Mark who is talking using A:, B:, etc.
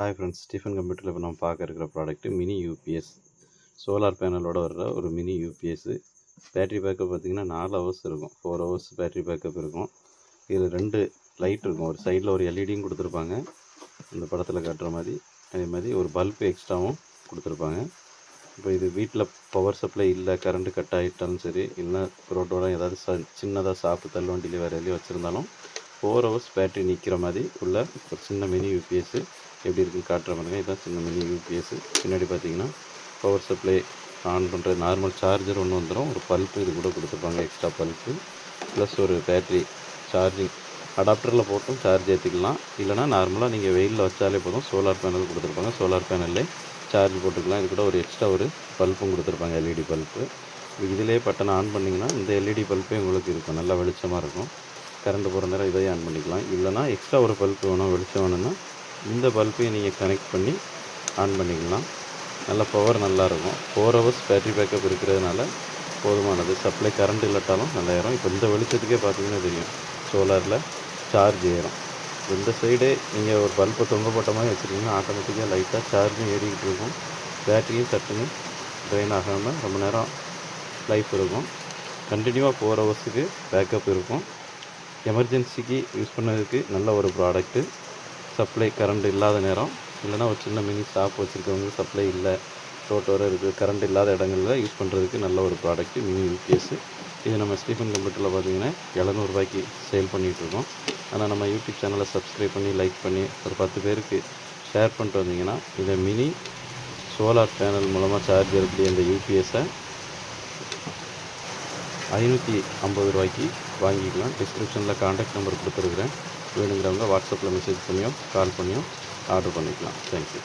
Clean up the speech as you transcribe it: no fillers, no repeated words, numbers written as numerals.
A: Hi friends, Stephen கம்ப்யூட்டரில் இப்போ நம்ம பார்க்க இருக்கிற ப்ராடக்ட்டு மினி யூபிஎஸ். சோலார் பேனலோட வர்ற ஒரு மினி யூபிஎஸ்ஸு. பேட்ரி பேக்கப் பார்த்திங்கன்னா 4 ஹவர்ஸ் இருக்கும். 4 ஹவர்ஸ் பேட்ரி பேக்கப் இருக்கும். இதில் 2 லைட் இருக்கும். ஒரு சைடில் ஒரு எல்இடியும் கொடுத்துருப்பாங்க, இந்த படத்தில் காட்டுற மாதிரி. அதே மாதிரி ஒரு பல்பு எக்ஸ்ட்ராவும் கொடுத்துருப்பாங்க. இப்போ இது வீட்டில் பவர் சப்ளை இல்லை, கரண்ட்டு கட் ஆகிட்டாலும் சரி, இல்லைனா ரோட்டோட ஏதாவது சின்னதாக ஷாப்பு தள்ளுவண்டியில் வேறு எதுலையும் வச்சுருந்தாலும் 4 ஹவர்ஸ் பேட்ரி நிற்கிற மாதிரி உள்ள ஒரு சின்ன மினி யூபிஎஸ்ஸு எப்படி இருக்குன்னு காட்டுற மாதிரிங்க. இதுதான் சின்ன மினி யூபிஎஸ்ஸு. பின்னாடி பார்த்தீங்கன்னா பவர் சப்ளை ஆன் பண்ணுற நார்மல் சார்ஜர் ஒன்று வந்துடும். ஒரு பல்ப்பு இது கூட கொடுத்துருப்பாங்க, எக்ஸ்ட்ரா பல்ப்பு. ப்ளஸ் ஒரு பேட்ரி சார்ஜிங் அடாப்டரில் போட்டும் சார்ஜ் ஏற்றிக்கலாம். இல்லைனா நார்மலாக நீங்கள் வெயிலில் வச்சாலே போதும். சோலார் பேனல் கொடுத்துருப்பாங்க, சோலார் பேனல்லே சார்ஜ் போட்டுக்கலாம். இது கூட ஒரு எக்ஸ்ட்ரா ஒரு பல்பும் கொடுத்துருப்பாங்க, எல்இடி பல்ப்பு. இதிலே பட்டனை ஆன் பண்ணிங்கன்னா இந்த எல்இடி பல்பே உங்களுக்கு இருக்கும், நல்லா வெளிச்சமாக இருக்கும். கரண்ட் போகிற நேரம் இதையே ஆன் பண்ணிக்கலாம். இல்லைனா எக்ஸ்ட்ரா ஒரு பல்ப் வேணும், வெளிச்சம் வேணும்னா இந்த பல்பையும் நீங்கள் கனெக்ட் பண்ணி ஆன் பண்ணிக்கலாம். நல்ல பவர் நல்லாயிருக்கும். 4 ஹவர்ஸ் பேட்ரி பேக்கப் இருக்கிறதுனால போதுமானது. சப்ளை கரண்ட் இல்லாட்டாலும் நல்லா ஏறும். இப்போ இந்த வெளிச்சத்துக்கே பார்த்தீங்கன்னா தெரியும், சோலாரில் சார்ஜ் ஏறும். இந்த சைடே நீங்கள் ஒரு பல்பை தொங்க போட்ட மாதிரி வச்சுருக்கீங்கன்னா ஆட்டோமேட்டிக்காக லைட்டாக சார்ஜும் ஏறிக்கிட்டு இருக்கும். பேட்டரியும் சட்டுன்னு ட்ரெயின் ஆகாமல் ரொம்ப நேரம் லைஃப் இருக்கும். கண்டினியூவாக 4 ஹவர்ஸுக்கு பேக்கப் இருக்கும். எமர்ஜென்சிக்கு யூஸ் பண்ணதுக்கு நல்ல ஒரு ப்ராடக்ட்டு. சப்ளை கரண்ட் இல்லாத நேரம், இல்லைனா ஒரு சின்ன மினி ஷாப் வச்சுருக்கவங்க சப்ளை இல்லை, ரோட்டோரம் இருக்குது, கரண்ட் இல்லாத இடங்களில் யூஸ் பண்ணுறதுக்கு நல்ல ஒரு ப்ராடக்ட்டு மினி யூபிஎஸ்ஸு. இது நம்ம ஸ்டீஃபன் கம்ப்யூட்டரில் பார்த்தீங்கன்னா 700 ரூபாய்க்கு சேல் பண்ணிகிட்ருக்கோம். ஆனால் நம்ம யூடியூப் சேனலை சப்ஸ்கிரைப் பண்ணி லைக் பண்ணி ஒரு 10 பேருக்கு ஷேர் பண்ணிட்டு வந்தீங்கன்னா இந்த மினி சோலார் பேனல் மூலமாக சார்ஜ் இருக்கக்கூடிய இந்த யூபிஎஸ்ஸை 550 ரூபாய்க்கு வாங்கிக்கலாம். டிஸ்கிரிப்ஷனில் கான்டாக்ட் நம்பர் கொடுத்துருக்குறேன். வேணுங்கிறவங்க வாட்ஸ்அப்பில் மெசேஜ் பண்ணியோ கால் பண்ணியோ ஆர்டர் பண்ணிக்கலாம். தேங்க்யூ.